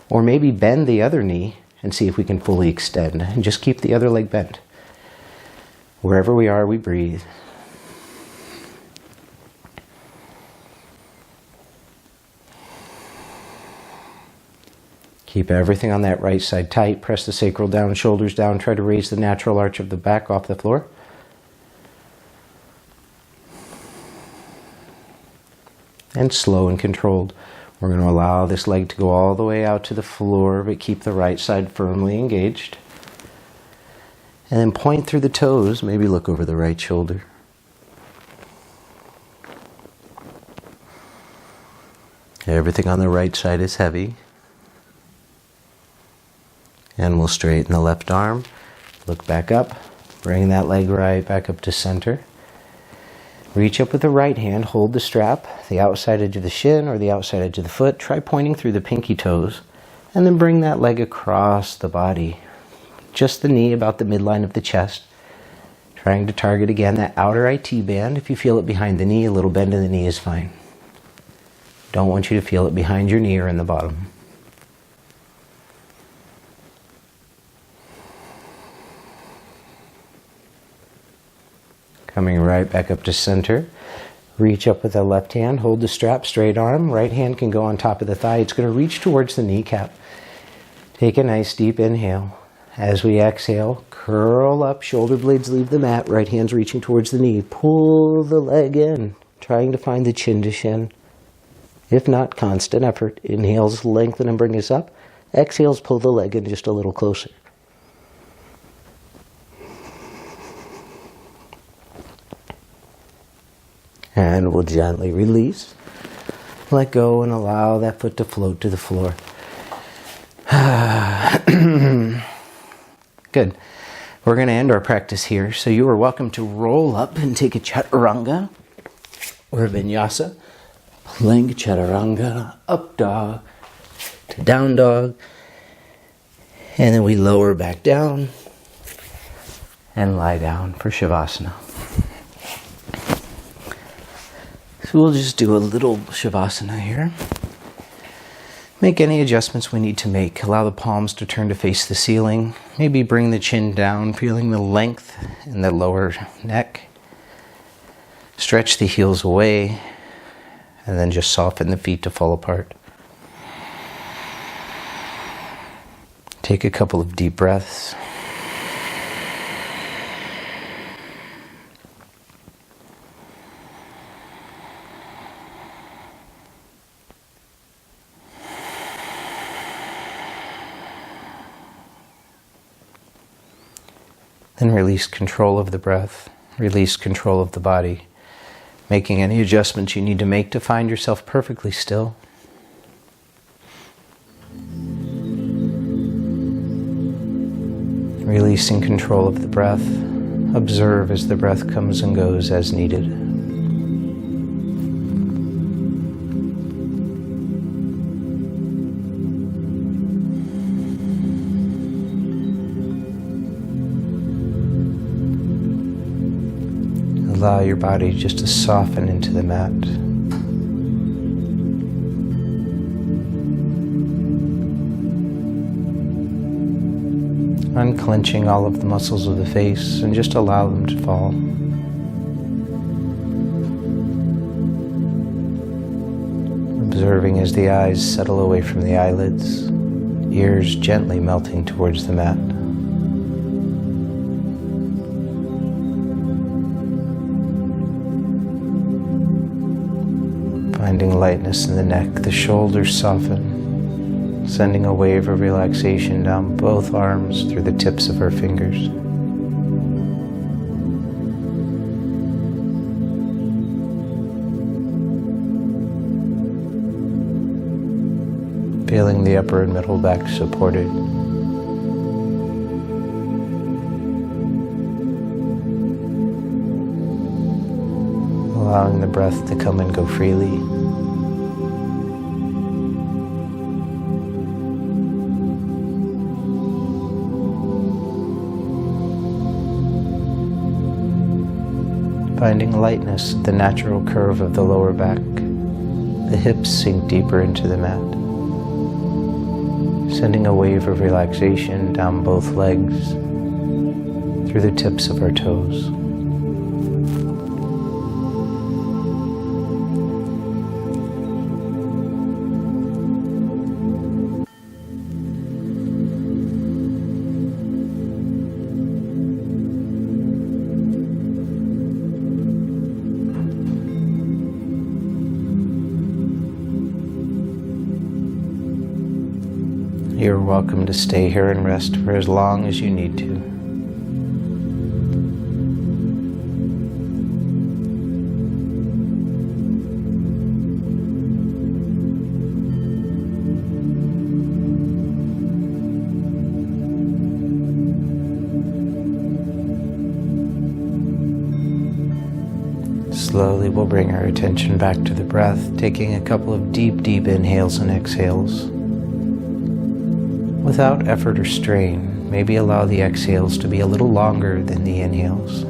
Or maybe bend the other knee and see if we can fully extend. And just keep the other leg bent. Wherever we are, we breathe. Keep everything on that right side tight. Press the sacral down, shoulders down. Try to raise the natural arch of the back off the floor. And slow and controlled. We're going to allow this leg to go all the way out to the floor, but keep the right side firmly engaged. And then point through the toes. Maybe look over the right shoulder. Everything on the right side is heavy. And we'll straighten the left arm. Look back up. Bring that leg right back up to center. Reach up with the right hand. Hold the strap, the outside edge of the shin or the outside edge of the foot. Try pointing through the pinky toes. And then bring that leg across the body. Just the knee about the midline of the chest. Trying to target again that outer IT band. If you feel it behind the knee, a little bend in the knee is fine. Don't want you to feel it behind your knee or in the bottom. Coming right back up to center. Reach up with the left hand. Hold the strap, straight arm. Right hand can go on top of the thigh. It's going to reach towards the kneecap. Take a nice deep inhale. As we exhale, curl up. Shoulder blades leave the mat. Right hand's reaching towards the knee. Pull the leg in. Trying to find the chin to shin. If not, constant effort. Inhales, lengthen and bring us up. Exhales, pull the leg in just a little closer. And we'll gently release. Let go and allow that foot to float to the floor. Good. We're going to end our practice here. So you are welcome to roll up and take a chaturanga or vinyasa. Plank, chaturanga, up dog to down dog. And then we lower back down and lie down for Savasana. So we'll just do a little Savasana here. Make any adjustments we need to make. Allow the palms to turn to face the ceiling. Maybe bring the chin down, feeling the length in the lower neck. Stretch the heels away, and then just soften the feet to fall apart. Take a couple of deep breaths. And release control of the breath, release control of the body, making any adjustments you need to make to find yourself perfectly still. Releasing control of the breath, observe as the breath comes and goes as needed. Allow your body just to soften into the mat. Unclenching all of the muscles of the face and just allow them to fall. Observing as the eyes settle away from the eyelids, ears gently melting towards the mat. Finding lightness in the neck, the shoulders soften, sending a wave of relaxation down both arms through the tips of our fingers. Feeling the upper and middle back supported. Allowing the breath to come and go freely. Finding lightness at the natural curve of the lower back. The hips sink deeper into the mat. Sending a wave of relaxation down both legs through the tips of our toes. You're welcome to stay here and rest for as long as you need to. Slowly we'll bring our attention back to the breath, taking a couple of deep inhales and exhales. Without effort or strain, maybe allow the exhales to be a little longer than the inhales.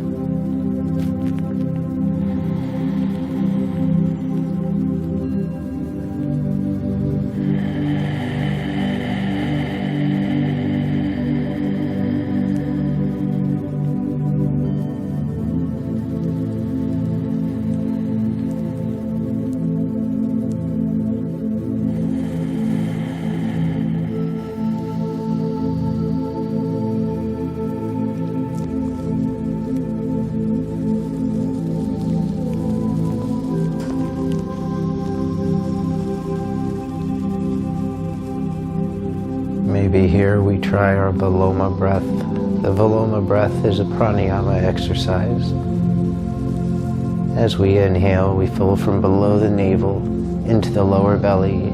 Maybe here we try our Viloma breath. The Viloma breath is a pranayama exercise. As we inhale, we fill from below the navel into the lower belly,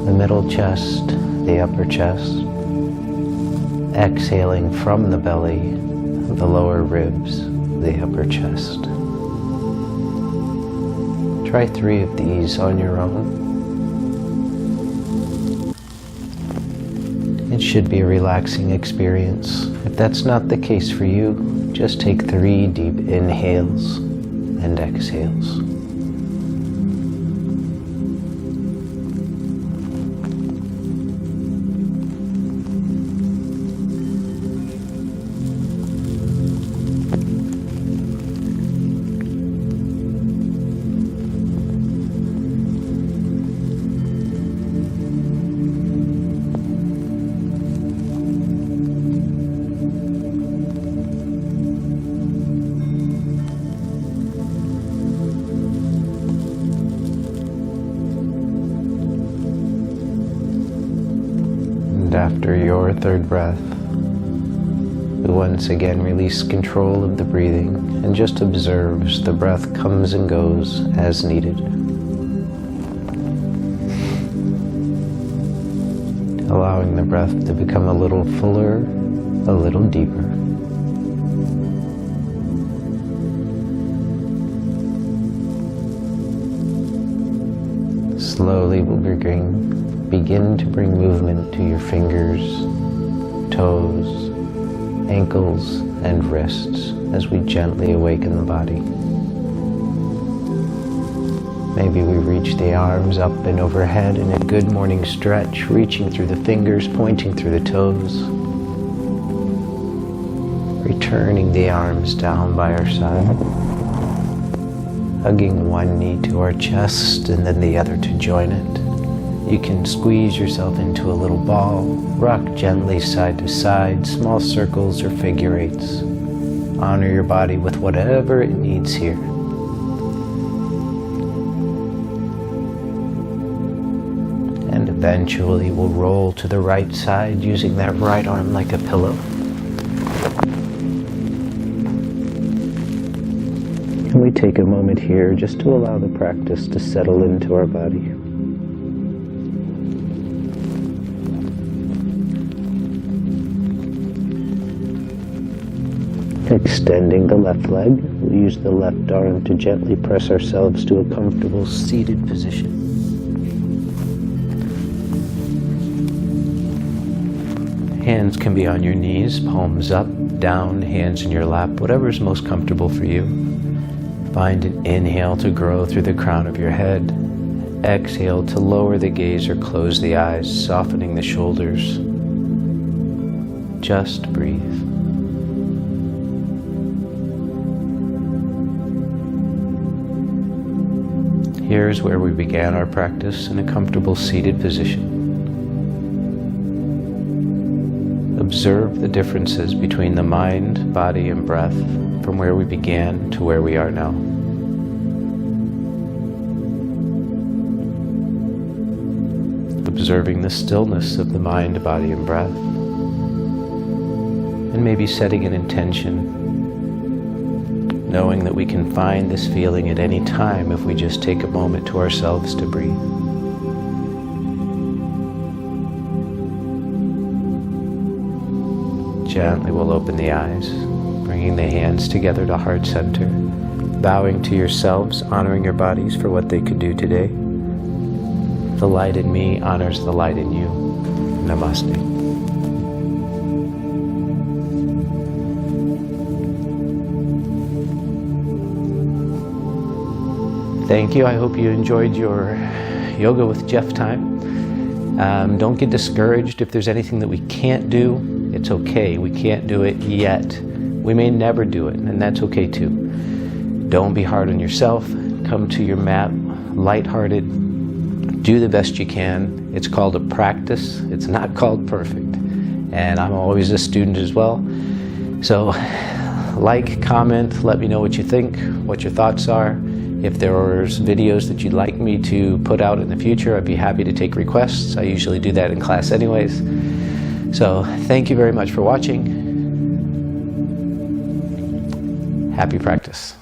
the middle chest, the upper chest. Exhaling from the belly, the lower ribs, the upper chest. Try 3 of these on your own. It should be a relaxing experience. If that's not the case for you, just take 3 deep inhales and exhales. After your 3rd breath, We once again release control of the breathing and just observe as the breath comes and goes as needed. Allowing the breath to become a little fuller, a little deeper. Slowly we'll begin to bring movement to your fingers, toes, ankles, and wrists as we gently awaken the body. Maybe we reach the arms up and overhead in a good morning stretch, reaching through the fingers, pointing through the toes. Returning the arms down by our side. Hugging one knee to our chest and then the other to join it. You can squeeze yourself into a little ball, rock gently side to side, small circles or figure eights. Honor your body with whatever it needs here. And eventually we'll roll to the right side using that right arm like a pillow. And we take a moment here just to allow the practice to settle into our body. Extending the left leg, we'll use the left arm to gently press ourselves to a comfortable seated position. Hands can be on your knees, palms up, down, hands in your lap, whatever is most comfortable for you. Find an inhale to grow through the crown of your head. Exhale to lower the gaze or close the eyes, softening the shoulders. Just breathe. Here is where we began our practice in a comfortable seated position. Observe the differences between the mind, body, and breath from where we began to where we are now. Observing the stillness of the mind, body, and breath. And maybe setting an intention, knowing that we can find this feeling at any time if we just take a moment to ourselves to breathe. Gently we'll open the eyes, bringing the hands together to heart center, bowing to yourselves, honoring your bodies for what they could do today. The light in me honors the light in you. Namaste. Thank you. I hope you enjoyed your Yoga with Jeff time. Don't get discouraged if there's anything that we can't do. It's okay. We can't do it yet. We may never do it, and that's okay too. Don't be hard on yourself. Come to your mat lighthearted. Do the best you can. It's called a practice. It's not called perfect. And I'm always a student as well. So like, comment, let me know what you think, what your thoughts are. If there are videos that you'd like me to put out in the future, I'd be happy to take requests. I usually do that in class anyways. So thank you very much for watching. Happy practice.